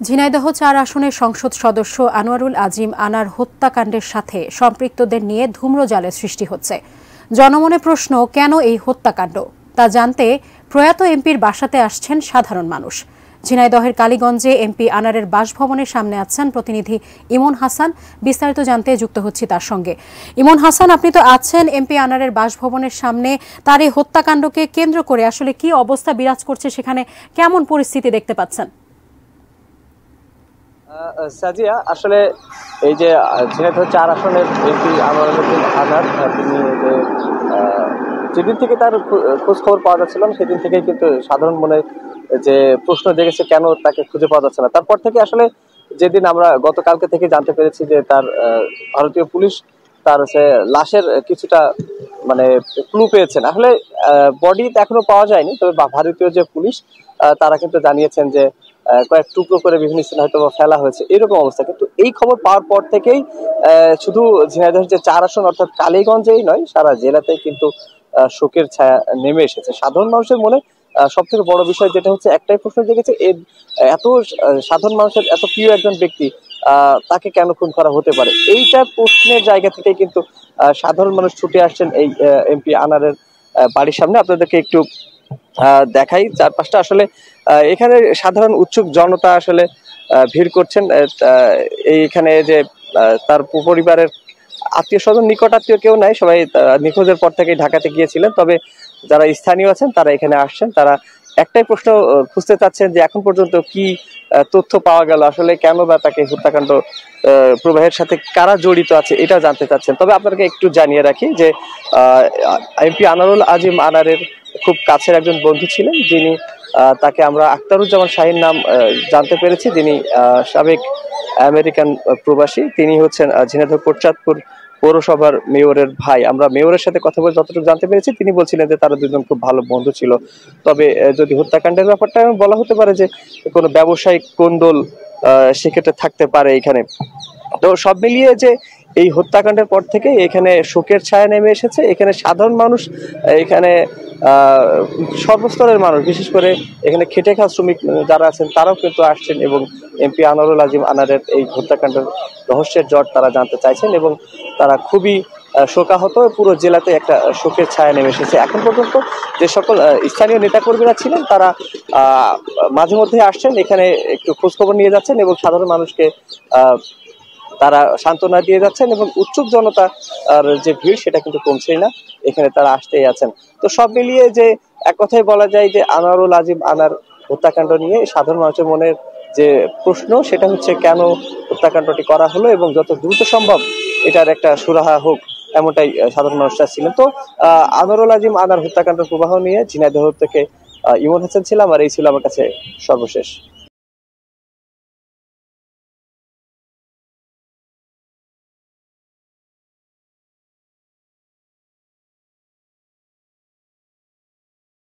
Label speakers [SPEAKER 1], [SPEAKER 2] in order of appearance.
[SPEAKER 1] ঝিনাইদহ ৪ আসনের সংসদ সদস্য আনোয়ারুল আজিম আনার হত্যাকাণ্ডের সাথে সম্পৃক্তদের নিয়ে ধূম্রজালের সৃষ্টি হচ্ছে। জনমনে প্রশ্ন, কেন এই হত্যাকাণ্ড? তা জানতে প্রয়াত এমপির বাসাতে আসছেন সাধারণ মানুষ। ঝিনাইদহের কালীগঞ্জে এমপি আনারের বাসভবনের সামনে আছেন প্রতিনিধি ইমন হাসান। বিস্তারিত জানতে যুক্ত হচ্ছি তার সঙ্গে। ইমন হাসান, আপনি তো আছেন এমপি আনারের বাসভবনের সামনে। তার এই হত্যাকাণ্ডকে কেন্দ্র করে আসলে কি অবস্থা বিরাজ করছে, সেখানে কেমন পরিস্থিতি দেখতে পাচ্ছেন?
[SPEAKER 2] সাজিয়া, আসলে এই যে ঝিনাইদহ ৪ আসনের এমপি আনোয়ারুল আনার, তিনি যেদিন থেকে তার খোঁজ খবর পাওয়া যাচ্ছিল সেদিন থেকেই কিন্তু সাধারণ মনে যে প্রশ্ন জেগেছে কেন তাকে খুঁজে পাওয়া যাচ্ছে না। তারপর থেকে আসলে যেদিন আমরা গতকালকে থেকে জানতে পেরেছি যে তার ভারতীয় পুলিশ তার লাশের কিছুটা মানে ক্লু পেয়েছেন। আসলে বডি এখনো পাওয়া যায়নি, তবে ভারতীয় যে পুলিশ তারা কিন্তু জানিয়েছেন যে কয়েক টুকরো করে বিভিন্ন স্থানে হয়তো ফেলা হয়েছে, এরকম অবস্থা। কিন্তু এই খবর পাওয়ার পর থেকেই শুধু ঝিনাইদহের যে ৪ আসন অর্থাৎ কালীগঞ্জেই নয়, সারা জেলাতেই কিন্তু শোকের ছায়া নেমে এসেছে সাধারণ মানুষের মনে। সব থেকে বড় বিষয় যেটা হচ্ছে, একটাই প্রশ্ন জেগেছে, এত সাধারণ মানুষের এত প্রিয় একজন ব্যক্তি তাকে কেন খুন করা হতে পারে। এইটা প্রশ্নের জায়গা থেকে কিন্তু সাধারণ মানুষ ছুটে আসছেন এই এমপি আনারের বাড়ির সামনে। আপনাদেরকে একটু দেখাই চারপাশটা। আসলে এখানে সাধারণ উৎসুক জনতা আসলে ভিড় করছেন। এইখানে যে তার পরিবারের আত্মীয় স্বজন, নিকট আত্মীয় কেউ নাই, সবাই নিখোঁজের পর থেকেই ঢাকাতে গিয়েছিলেন। তবে যারা স্থানীয় আছেন তারা এখানে আসছেন, তারা একটাই প্রশ্ন খুঁজতে চাচ্ছেন যে এখন পর্যন্ত কি তথ্য পাওয়া গেল, আসলে কেন বা তাকে হত্যাকাণ্ড প্রবাহের সাথে কারা জড়িত আছে এটা জানতে চাচ্ছেন। তবে আপনাদেরকে একটু জানিয়ে রাখি যে এমপি আনোয়ারুল আজিম আনারের খুব কাছের একজন বন্ধু ছিলেন, যিনি তাকে আমরা আখতারুজ্জামান শাহীন নাম জানতে পেরেছি, যিনি সাবেক আমেরিকান প্রবাসী। তিনি হচ্ছেন ঝিনাইদহ কোটচাঁদপুর পৌরসভার মেয়রের ভাই। আমরা মেয়রের সাথে কথা বলে যতটুকু জানতে পেরেছি, তিনি বলছিলেন যে তারা দুজন খুব ভালো বন্ধু ছিল। তবে যদি হত্যাকাণ্ডের ব্যাপারটা বলা হতে পারে যে কোনো ব্যবসায়িক কোন্দল সেক্ষেত্রে থাকতে পারে এখানে। তো সব মিলিয়ে যে এই হত্যাকাণ্ডের পর থেকে এখানে শোকের ছায়া নেমে এসেছে। এখানে সাধারণ মানুষ, এখানে সর্বস্তরের মানুষ, বিশেষ করে এখানে খেটে খাওয়া শ্রমিক যারা আছেন তারাও কিন্তু আসছেন এবং এমপি আনোয়ারুল আজিম আনারের এই হত্যাকাণ্ডের রহস্যের জট তারা জানতে চাইছেন এবং তারা খুবই শোকাহত। পুরো জেলাতে একটা শোকের ছায়া নেমে এসেছে। এখন পর্যন্ত যে সকল স্থানীয় নেতাকর্মীরা ছিলেন তারা মাঝে মধ্যে আসছেন, এখানে একটু খোঁজখবর নিয়ে যাচ্ছেন এবং সাধারণ মানুষকে তারা সান্ত্বনা দিয়ে যাচ্ছেন এবং উৎসুক জনতা আর যে ভিড় সেটা কিন্তু কমছেই না, এখানে তারা আসতেই আছেন। তো সব মিলিয়ে যে এক কথায় বলা যায় যে আনোয়ারুল আজিম আনার হত্যাকাণ্ড নিয়ে সাধারণ মানুষের মনের যে প্রশ্ন, সেটা হচ্ছে কেন হত্যাকাণ্ডটি করা হলো এবং যত দ্রুত সম্ভব এটার একটা সুরাহা হোক, এমনটাই সাধারণ মানুষরা ছিলেন। তো আনোয়ারুল আজিম আনার হত্যাকাণ্ডের প্রবাহ নিয়ে ঝিনাইদহ থেকে ইমন হাসান ছিলাম, আর এই ছিল আমার কাছে সর্বশেষ।